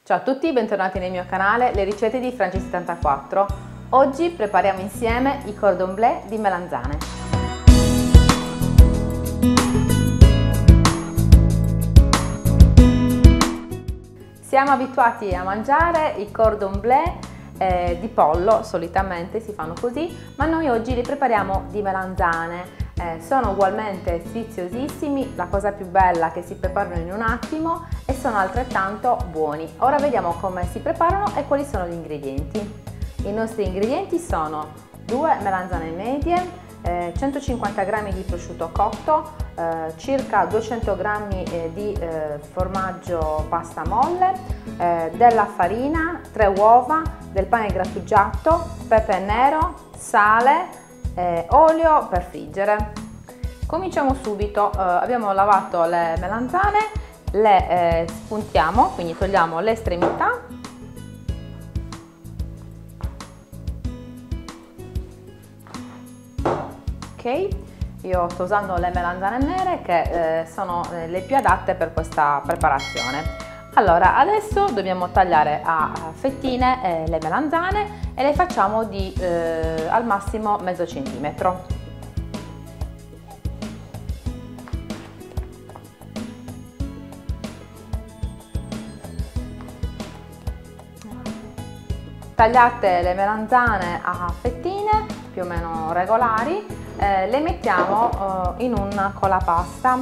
Ciao a tutti, bentornati nel mio canale Le ricette di Franci74. Oggi prepariamo insieme i cordon bleu di melanzane. Siamo abituati a mangiare i cordon bleu di pollo, solitamente si fanno così, ma noi oggi li prepariamo di melanzane. Sono ugualmente sfiziosissimi, la cosa più bella è che si preparano in un attimo e sono altrettanto buoni. Ora vediamo come si preparano e quali sono gli ingredienti. I nostri ingredienti sono 2 melanzane medie, 150 g di prosciutto cotto, circa 200 g di formaggio pasta molle, della farina, 3 uova, del pane grattugiato, pepe nero, sale, olio per friggere. Cominciamo subito. Abbiamo lavato le melanzane, le spuntiamo, quindi togliamo le estremità. Ok, io sto usando le melanzane nere che sono le più adatte per questa preparazione. Allora, adesso dobbiamo tagliare a fettine le melanzane e le facciamo di al massimo mezzo centimetro. Tagliate le melanzane a fettine più o meno regolari, le mettiamo in un colapasta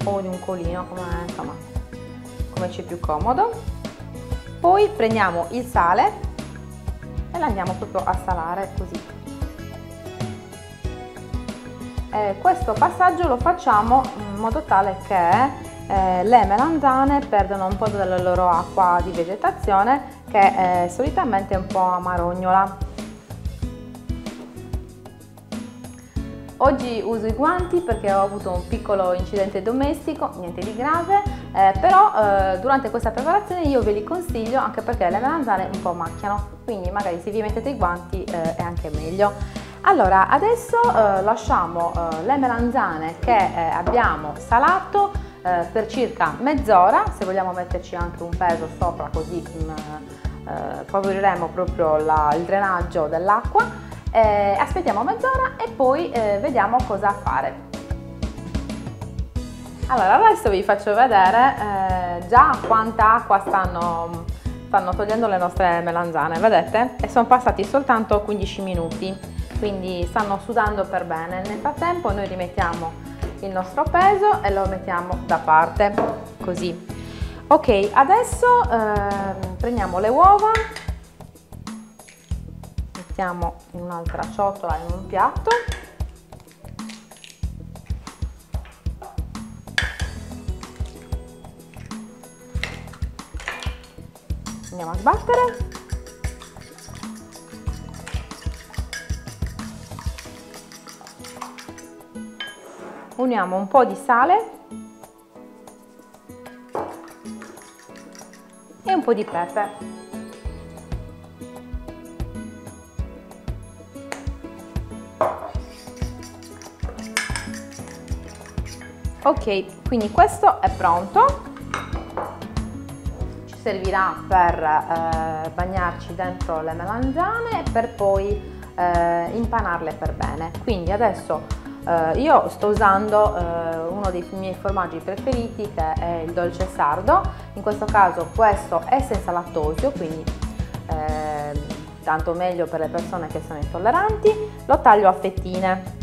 o in un colino, come ci è più comodo. Poi prendiamo il sale e l'andiamo proprio a salare così. Questo passaggio lo facciamo in modo tale che le melanzane perdono un po' della loro acqua di vegetazione, che solitamente è un po' amarognola. Oggi uso i guanti perché ho avuto un piccolo incidente domestico, niente di grave, però durante questa preparazione io ve li consiglio anche perché le melanzane un po' macchiano, quindi magari se vi mettete i guanti è anche meglio. Allora, adesso lasciamo le melanzane che abbiamo salato per circa mezz'ora. Se vogliamo metterci anche un peso sopra, così favoriremo proprio il drenaggio dell'acqua. Aspettiamo mezz'ora e poi vediamo cosa fare. Allora, adesso vi faccio vedere già quanta acqua stanno togliendo le nostre melanzane, vedete? E sono passati soltanto 15 minuti, quindi stanno sudando per bene. Nel frattempo noi rimettiamo il nostro peso e lo mettiamo da parte, così. Ok, adesso prendiamo le uova, mettiamo in un'altra ciotola, in un piatto. Andiamo a sbattere. Uniamo un po' di sale e un po' di pepe. Ok, quindi questo è pronto. Ci servirà per bagnarci dentro le melanzane e per poi impanarle per bene. Quindi adesso io sto usando uno dei miei formaggi preferiti, che è il dolce sardo. In questo caso questo è senza lattosio, quindi tanto meglio per le persone che sono intolleranti. Lo taglio a fettine.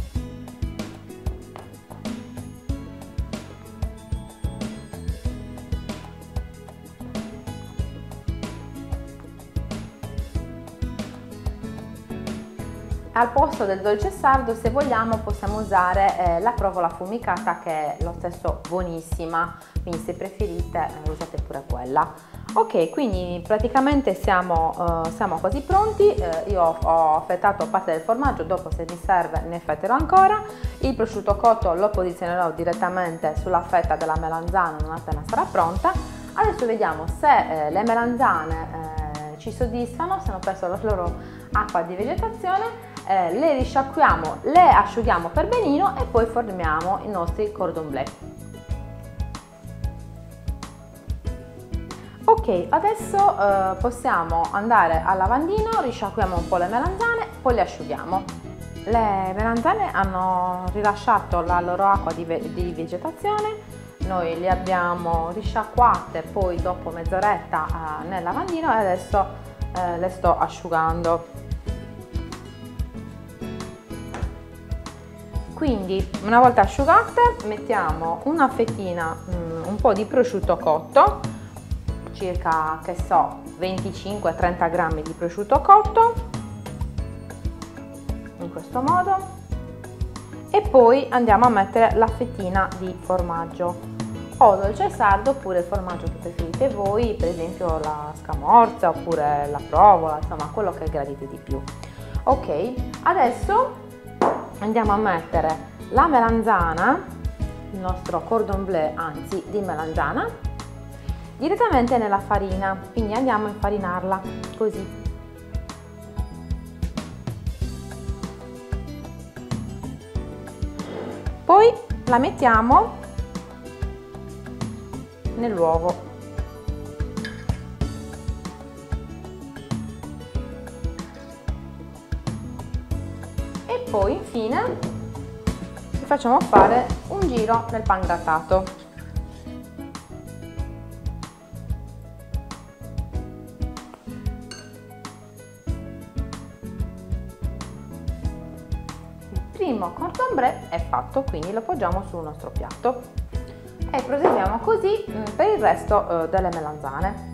Al posto del dolce sardo, se vogliamo, possiamo usare la provola affumicata, che è lo stesso buonissima, quindi se preferite usate pure quella. Ok, quindi praticamente siamo quasi pronti. Io ho affettato parte del formaggio, dopo se mi serve ne affetterò ancora. Il prosciutto cotto lo posizionerò direttamente sulla fetta della melanzana non appena sarà pronta. Adesso vediamo se le melanzane ci soddisfano, se hanno perso la loro acqua di vegetazione. Le risciacquiamo, le asciughiamo per benino e poi formiamo i nostri cordon bleu. Ok, adesso possiamo andare al lavandino, risciacquiamo un po' le melanzane, poi le asciughiamo. Le melanzane hanno rilasciato la loro acqua di vegetazione, noi le abbiamo risciacquate poi dopo mezz'oretta nel lavandino e adesso le sto asciugando. Quindi una volta asciugate mettiamo una fettina, un po' di prosciutto cotto, circa che so 25-30 grammi di prosciutto cotto, in questo modo, e poi andiamo a mettere la fettina di formaggio o dolce sardo oppure il formaggio che preferite voi, per esempio la scamorza oppure la provola, insomma quello che gradite di più. Ok, adesso andiamo a mettere la melanzana, il nostro cordon bleu anzi di melanzana, direttamente nella farina, quindi andiamo a infarinarla così. Poi la mettiamo nell'uovo. E poi infine ci facciamo fare un giro nel pangrattato. Il primo cordon bleu è fatto, quindi lo poggiamo sul nostro piatto e proseguiamo così per il resto delle melanzane.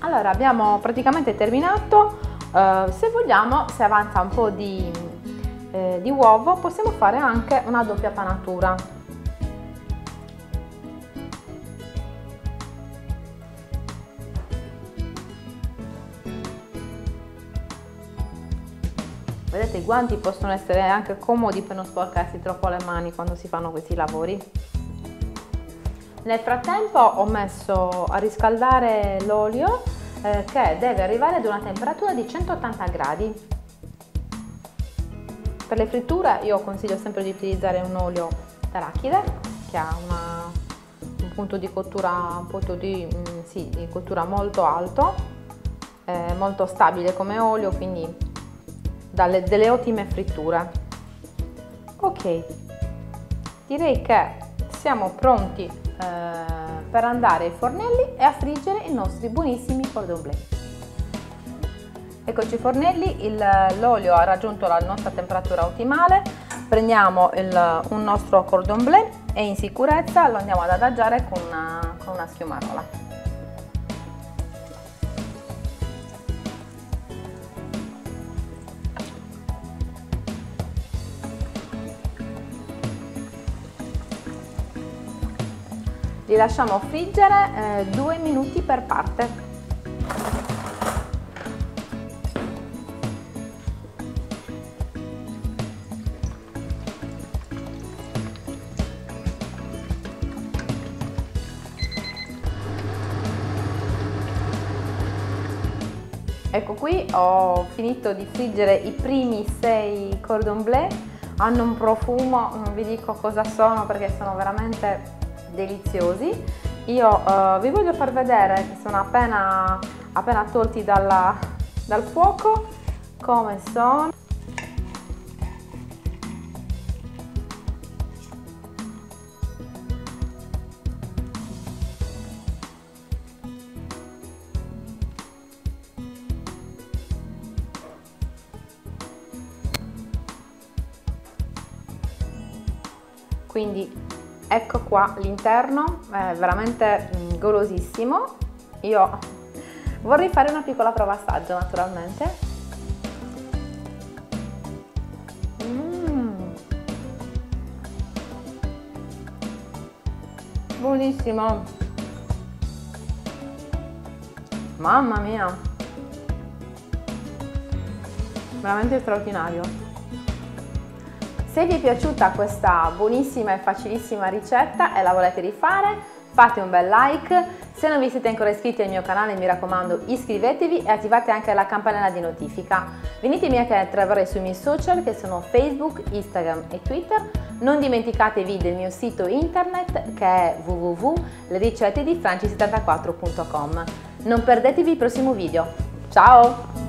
Allora, abbiamo praticamente terminato. Se vogliamo, se avanza un po' di uovo, possiamo fare anche una doppia panatura. Vedete, i guanti possono essere anche comodi per non sporcarsi troppo le mani quando si fanno questi lavori. Nel frattempo ho messo a riscaldare l'olio che deve arrivare ad una temperatura di 180 gradi. Per le fritture io consiglio sempre di utilizzare un olio d'arachide che ha un punto di cottura, di cottura molto alto, molto stabile come olio, quindi dà delle ottime fritture. Ok, direi che siamo pronti per andare ai fornelli e a friggere i nostri buonissimi cordon bleu. Eccoci i fornelli, l'olio ha raggiunto la nostra temperatura ottimale, prendiamo un nostro cordon bleu e in sicurezza lo andiamo ad adagiare con una schiumarola. Li lasciamo friggere 2 minuti per parte. Ecco qui, ho finito di friggere i primi 6 cordon bleu, hanno un profumo, non vi dico cosa sono perché sono veramente deliziosi. Io vi voglio far vedere che sono appena tolti dal fuoco come sono. quindi ecco qua l'interno, è veramente golosissimo. Io vorrei fare una piccola prova assaggio naturalmente. Buonissimo, mamma mia, veramente straordinario. Se vi è piaciuta questa buonissima e facilissima ricetta e la volete rifare, fate un bel like. Se non vi siete ancora iscritti al mio canale, mi raccomando, iscrivetevi e attivate anche la campanella di notifica. Venitemi anche a trovare sui miei social che sono Facebook, Instagram e Twitter. Non dimenticatevi del mio sito internet che è www.lericette di franci74.com. Non perdetevi il prossimo video. Ciao!